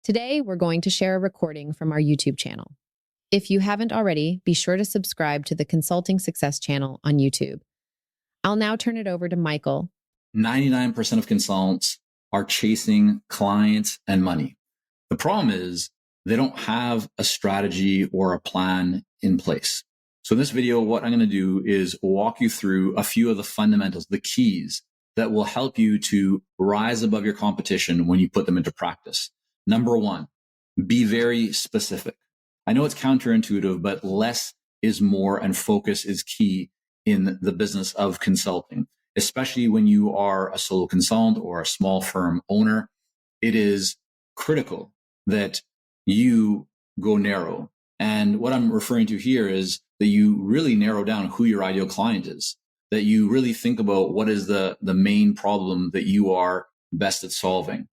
Today, we're going to share a recording from our YouTube channel. If you haven't already, be sure to subscribe to the Consulting Success channel on YouTube. I'll now turn it over to Michael. 99% of consultants are chasing clients and money. The problem is they don't have a strategy or a plan in place. So in this video, what I'm going to do is walk you through a few of the fundamentals, the keys that will help you to rise above your competition when you put them into practice. Number one, be very specific. I know it's counterintuitive, but less is more and focus is key in the business of consulting, especially when you are a solo consultant or a small firm owner. It is critical that you go narrow. And what I'm referring to here is that you really narrow down who your ideal client is, that you really think about what is the main problem that you are best at solving.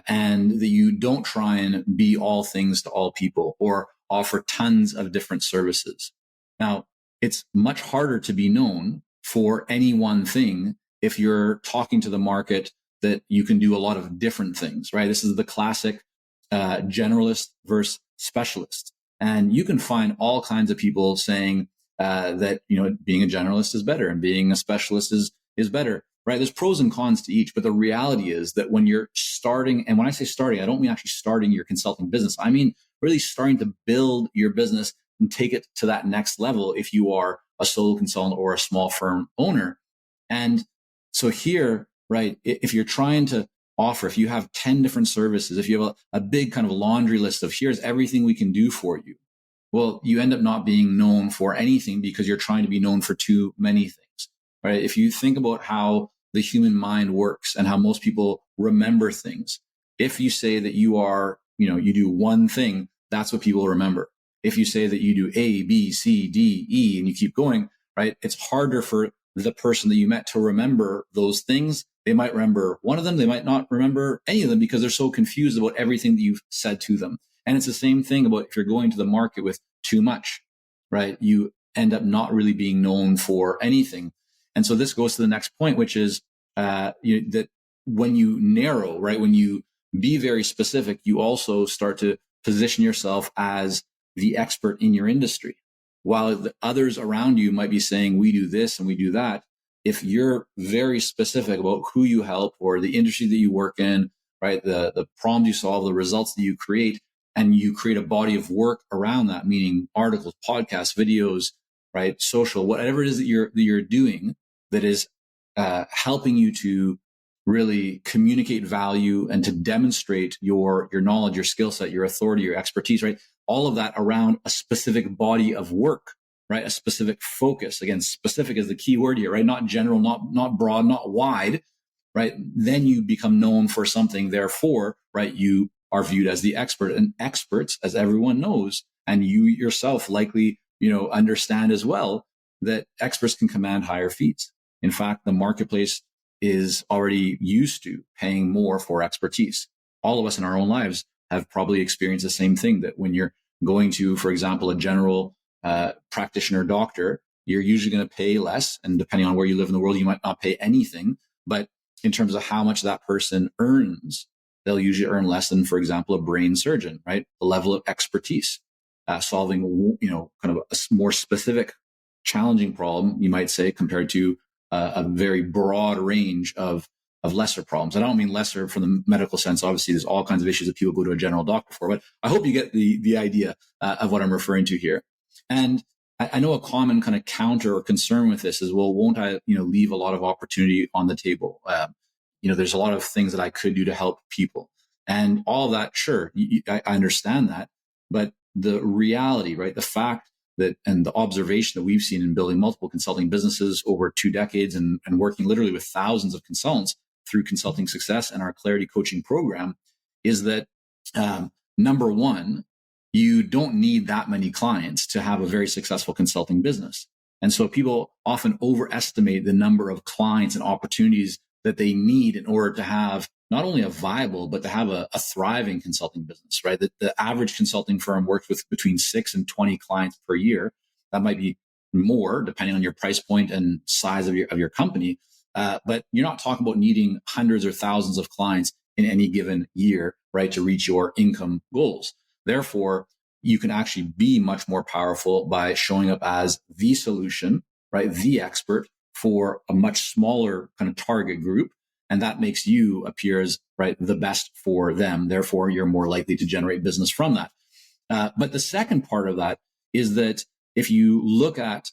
And that you don't try and be all things to all people or offer tons of different services. Now, it's much harder to be known for any one thing if you're talking to the market that you can do a lot of different things, right? This is the classic generalist versus specialist. And you can find all kinds of people saying that, being a generalist is better and being a specialist is better. Right. There's pros and cons to each, but the reality is that when you're starting, and when I say starting, I don't mean actually starting your consulting business. I mean, really starting to build your business and take it to that next level if you are a solo consultant or a small firm owner. And so here, right, if you're trying to offer, if you have 10 different services, if you have a big kind of laundry list of here's everything we can do for you, well, you end up not being known for anything because you're trying to be known for too many things, right? If you think about how the human mind works and how most people remember things. If you say that you are, you do one thing, that's what people remember. If you say that you do A, B, C, D, E, and you keep going, right? It's harder for the person that you met to remember those things. They might remember one of them. They might not remember any of them because they're so confused about everything that you've said to them. And it's the same thing about if you're going to the market with too much, right? You end up not really being known for anything. And so this goes to the next point, which is that when you narrow, right, when you be very specific, you also start to position yourself as the expert in your industry. While the others around you might be saying, we do this and we do that, if you're very specific about who you help or the industry that you work in, right, the problems you solve, the results that you create, and you create a body of work around that, meaning articles, podcasts, videos, right, social, whatever it is that you're doing, that is helping you to really communicate value and to demonstrate your knowledge, your skill set, your authority, your expertise, right? All of that around a specific body of work, right? A specific focus. Again, specific is the key word here, right? Not general, not broad, not wide, right? Then you become known for something. Therefore, right, you are viewed as the expert, and experts, as everyone knows, and you yourself likely, understand as well, that experts can command higher fees. In fact, the marketplace is already used to paying more for expertise. All of us in our own lives have probably experienced the same thing, that when you're going to, for example, a general practitioner doctor, you're usually going to pay less. And depending on where you live in the world, you might not pay anything. But in terms of how much that person earns, they'll usually earn less than, for example, a brain surgeon, right? The level of expertise, solving, kind of a more specific, challenging problem, you might say, compared to a very broad range of lesser problems. I don't mean lesser from the medical sense. Obviously, there's all kinds of issues that people go to a general doctor for, but I hope you get the idea of what I'm referring to here. And I know a common kind of counter or concern with this is, well, won't I, leave a lot of opportunity on the table? There's a lot of things that I could do to help people, and all of that. Sure, I understand that, but the reality, right? The fact that, and the observation that we've seen in building multiple consulting businesses over 2 decades and working literally with thousands of consultants through Consulting Success and our Clarity Coaching program is that, number one, you don't need that many clients to have a very successful consulting business. And so people often overestimate the number of clients and opportunities that they need in order to have not only a viable, but to have a thriving consulting business, right? The average consulting firm works with between 6 and 20 clients per year. That might be more depending on your price point and size of your company. But you're not talking about needing hundreds or thousands of clients in any given year, right, to reach your income goals. Therefore, you can actually be much more powerful by showing up as the solution, right, the expert for a much smaller kind of target group. And that makes you appear as, right, the best for them. Therefore, you're more likely to generate business from that. But the second part of that is that if you look at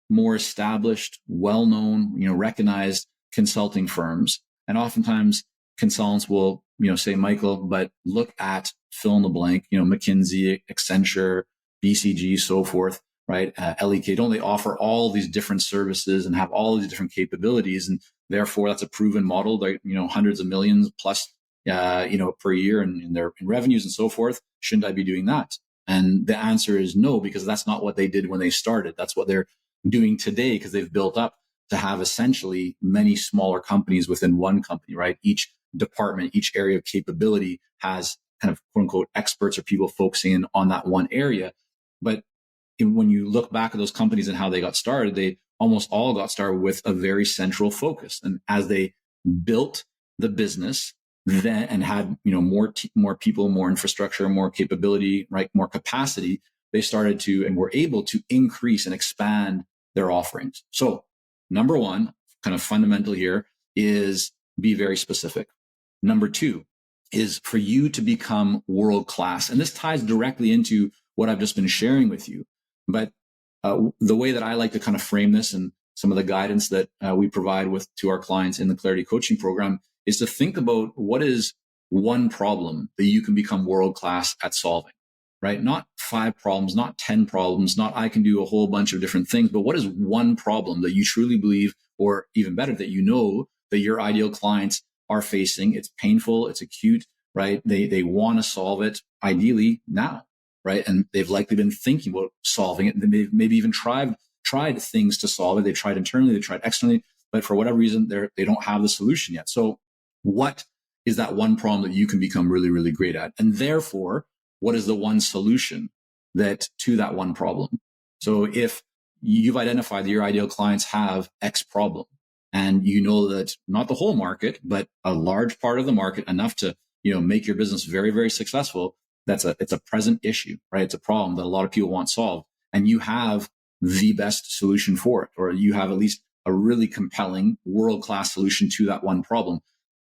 more established, well-known, recognized consulting firms, and oftentimes consultants will, say, Michael, but look at fill in the blank, McKinsey, Accenture, BCG, so forth, right? LEK, don't they offer all these different services and have all these different capabilities? And therefore, that's a proven model, like, hundreds of millions plus, per year in their revenues and so forth. Shouldn't I be doing that? And the answer is no, because that's not what they did when they started. That's what they're doing today, because they've built up to have essentially many smaller companies within one company, right? Each department, each area of capability has kind of quote unquote experts or people focusing in on that one area. But when you look back at those companies and how they got started, they almost all got started with a very central focus. And as they built the business then and had, more people, more infrastructure, more capability, right, more capacity, they started to and were able to increase and expand their offerings. So number one, kind of fundamental here, is be very specific. Number two is for you to become world class. And this ties directly into what I've just been sharing with you. But the way that I like to kind of frame this and some of the guidance that we provide to our clients in the Clarity Coaching Program is to think about what is one problem that you can become world class at solving, right? Not 5 problems, not 10 problems, not I can do a whole bunch of different things, but what is one problem that you truly believe, or even better, that that your ideal clients are facing? It's painful, it's acute, right? They want to solve it ideally now, right? And they've likely been thinking about solving it. They've maybe even tried things to solve it. They've tried internally, they've tried externally, but for whatever reason, they don't have the solution yet. So what is that one problem that you can become really, really great at? And therefore, what is the one solution to that one problem? So if you've identified that your ideal clients have X problem, and you know that not the whole market, but a large part of the market, enough to, make your business very, very successful, it's a present issue, right? It's a problem that a lot of people want solved, and you have the best solution for it, or you have at least a really compelling world-class solution to that one problem.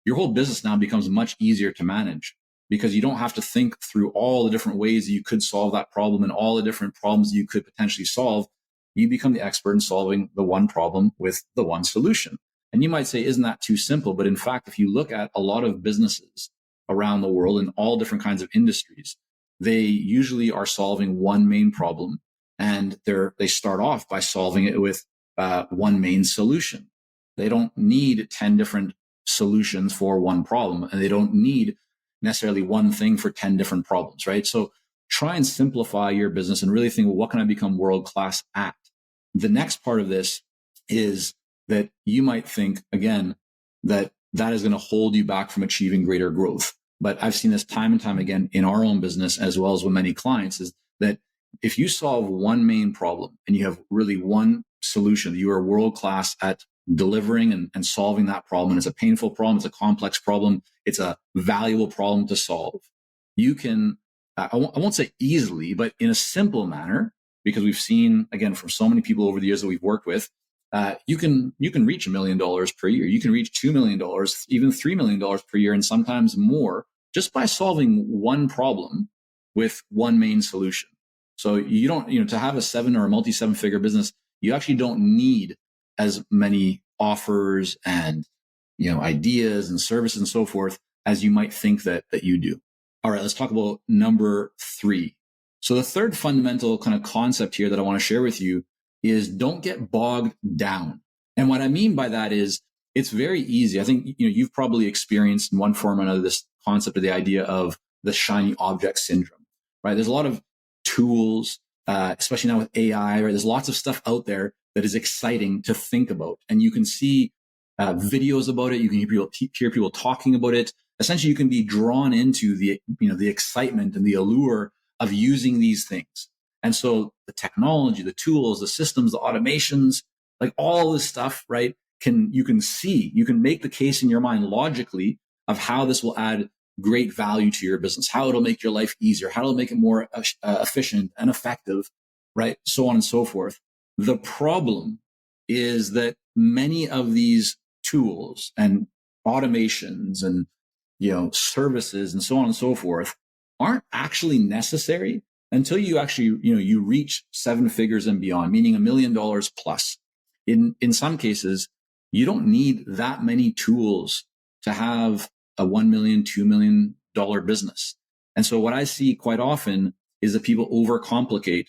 Your whole business now becomes much easier to manage, because you don't have to think through all the different ways that you could solve that problem and all the different problems you could potentially solve. You become the expert in solving the one problem with the one solution. And you might say, isn't that too simple? But in fact, if you look at a lot of businesses around the world in all different kinds of industries, they usually are solving one main problem, and they start off by solving it with one main solution. They don't need 10 different solutions for one problem, and they don't need necessarily one thing for 10 different problems, right? So try and simplify your business and really think, well, what can I become world class at? The next part of this is that you might think, again, that is going to hold you back from achieving greater growth. But I've seen this time and time again in our own business, as well as with many clients, is that if you solve one main problem and you have really one solution, you are world class at delivering and solving that problem. And it's a painful problem. It's a complex problem. It's a valuable problem to solve. You can, I won't say easily, but in a simple manner, because we've seen, again, from so many people over the years that we've worked with, you can reach $1 million per year. You can reach $2 million, even $3 million per year, and sometimes more, just by solving one problem with one main solution. So you don't, to have a 7 or a multi-7 figure business, you actually don't need as many offers and, ideas and services and so forth as you might think that you do. All right, let's talk about number 3. So the third fundamental kind of concept here that I want to share with you is don't get bogged down. And what I mean by that is it's very easy. I think, you've probably experienced in one form or another this concept of the idea of the shiny object syndrome, right? There's a lot of tools, especially now with AI, right? There's lots of stuff out there that is exciting to think about. And you can see videos about it. You can hear people talking about it. Essentially, you can be drawn into the excitement and the allure of using these things. And so the technology, the tools, the systems, the automations, like all this stuff, right? You can make the case in your mind logically of how this will add great value to your business, how it'll make your life easier, how it'll make it more efficient and effective, right? So on and so forth. The problem is that many of these tools and automations and, services and so on and so forth aren't actually necessary until you actually, you reach 7 figures and beyond, meaning $1 million plus. In some cases, you don't need that many tools to have a $1 million, $2 million business. And so what I see quite often is that people overcomplicate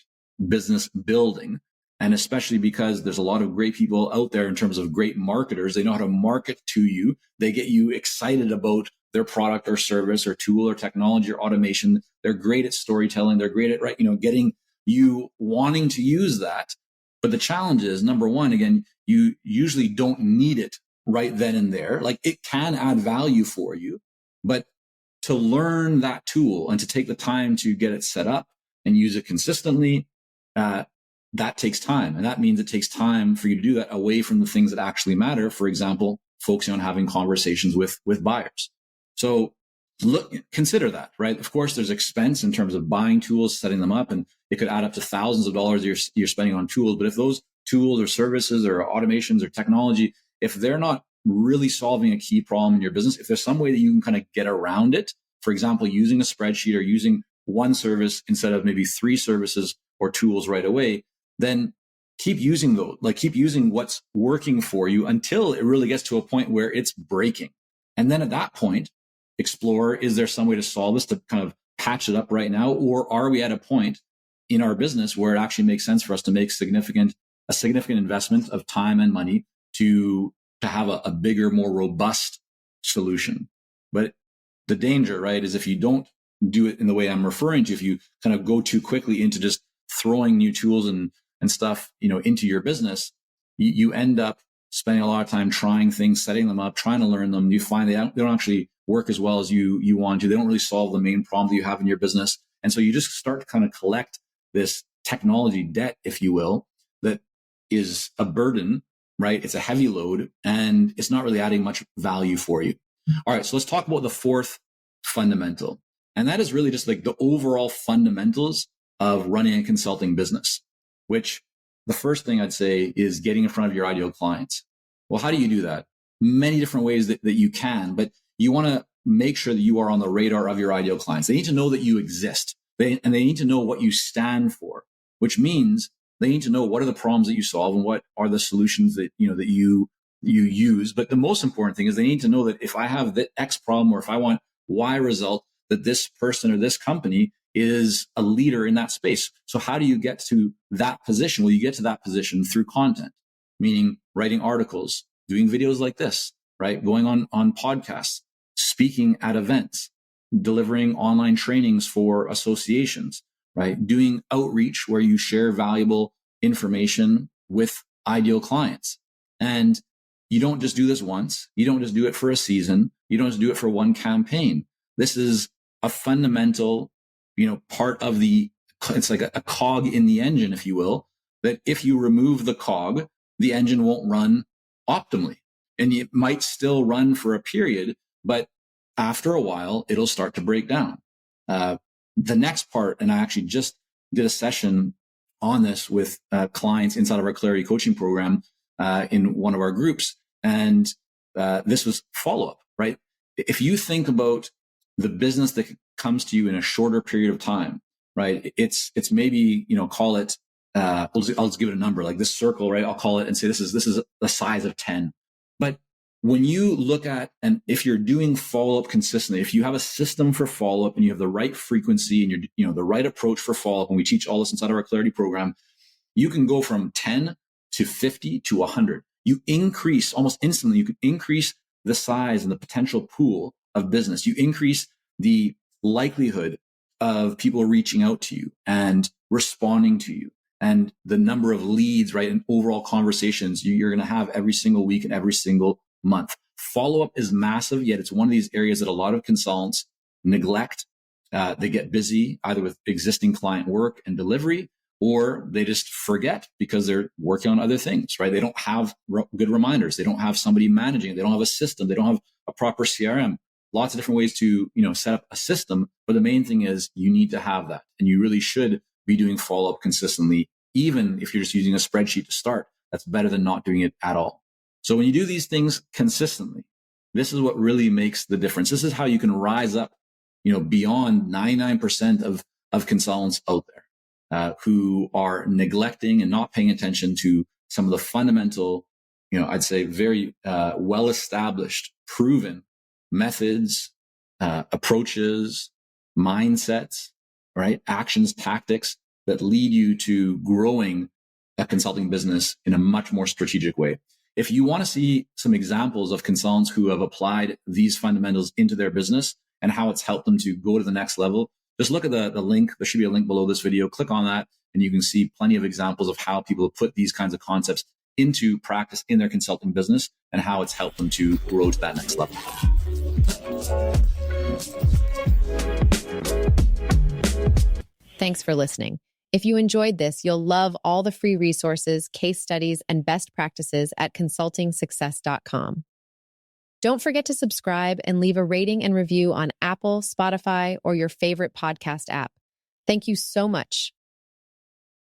business building. And especially because there's a lot of great people out there in terms of great marketers. They know how to market to you. They get you excited about their product or service or tool or technology or automation. They're great at storytelling. They're great at, getting you wanting to use that. But the challenge is, number one, again, you usually don't need it right then and there. Like, it can add value for you, but to learn that tool and to take the time to get it set up and use it consistently, that takes time. And that means it takes time for you to do that away from the things that actually matter. For example, focusing on having conversations with buyers. So consider that, right? Of course, there's expense in terms of buying tools, setting them up, and it could add up to thousands of dollars you're spending on tools. But if those tools or services or automations or technology, if they're not really solving a key problem in your business, if there's some way that you can kind of get around it, for example, using a spreadsheet or using one service instead of maybe 3 services or tools right away, then keep using those, keep using what's working for you until it really gets to a point where it's breaking. And then at that point, explore, is there some way to solve this, to kind of patch it up right now? Or are we at a point in our business where it actually makes sense for us to make a significant investment of time and money to have a bigger, more robust solution? But the danger, right, is if you don't do it in the way I'm referring to, if you kind of go too quickly into just throwing new tools and stuff, into your business, you end up spending a lot of time trying things, setting them up, trying to learn them. You find they don't actually work as well as you want to. They don't really solve the main problem that you have in your business. And so you just start to kind of collect this technology debt, if you will, that is a burden, right? It's a heavy load and it's not really adding much value for you. All right, so let's talk about the 4th fundamental. And that is really just like the overall fundamentals of running a consulting business, which the first thing I'd say is getting in front of your ideal clients. Well, how do you do that? Many different ways that you can, but you want to make sure that you are on the radar of your ideal clients. They need to know that you exist, and they need to know what you stand for, which means they need to know what are the problems that you solve and what are the solutions that you use. But the most important thing is they need to know that if I have the X problem or if I want Y result, that this person or this company is a leader in that space. So how do you get to that position? Well, you get to that position through content, meaning writing articles, doing videos like this, right? Going on podcasts, speaking at events, delivering online trainings for associations, right? Doing outreach where you share valuable information with ideal clients. And you don't just do this once. You don't just do it for a season. You don't just do it for one campaign. This is a fundamental, part of it's like a cog in the engine, if you will, that if you remove the cog, the engine won't run optimally. And it might still run for a period, but after a while, it'll start to break down. The next part, and I actually just did a session on this with clients inside of our Clarity coaching program in one of our groups. And this was follow-up, right? If you think about the business that comes to you in a shorter period of time, right? It's maybe, call it, I'll just give it a number, like this circle, right? I'll call it and say, this is the size of 10. But when you look at, and if you're doing follow-up consistently, if you have a system for follow-up and you have the right frequency and you're, the right approach for follow-up, and we teach all this inside of our Clarity program, you can go from 10 to 50 to 100. You increase almost instantly. You can increase the size and the potential pool of business. You increase the likelihood of people reaching out to you and responding to you, and the number of leads, right, and overall conversations you're going to have every single week and every single month. Follow-up is massive, yet it's one of these areas that a lot of consultants neglect. They get busy either with existing client work and delivery, or they just forget because they're working on other things, right? They don't have good reminders. They don't have somebody managing it. They don't have a system. They don't have a proper CRM. lots of different ways to, set up a system. But the main thing is you need to have that. And you really should be doing follow-up consistently, even if you're just using a spreadsheet to start. That's better than not doing it at all. So when you do these things consistently, this is what really makes the difference. This is how you can rise up, beyond 99% of consultants out there who are neglecting and not paying attention to some of the fundamental, I'd say very well-established, proven methods, approaches, mindsets, right? Actions, tactics that lead you to growing a consulting business in a much more strategic way. If you want to see some examples of consultants who have applied these fundamentals into their business and how it's helped them to go to the next level, just look at the link. There should be a link below this video. Click on that and you can see plenty of examples of how people have put these kinds of concepts into practice in their consulting business and how it's helped them to grow to that next level. Thanks for listening. If you enjoyed this, you'll love all the free resources, case studies, and best practices at consultingsuccess.com. Don't forget to subscribe and leave a rating and review on Apple, Spotify, or your favorite podcast app. Thank you so much.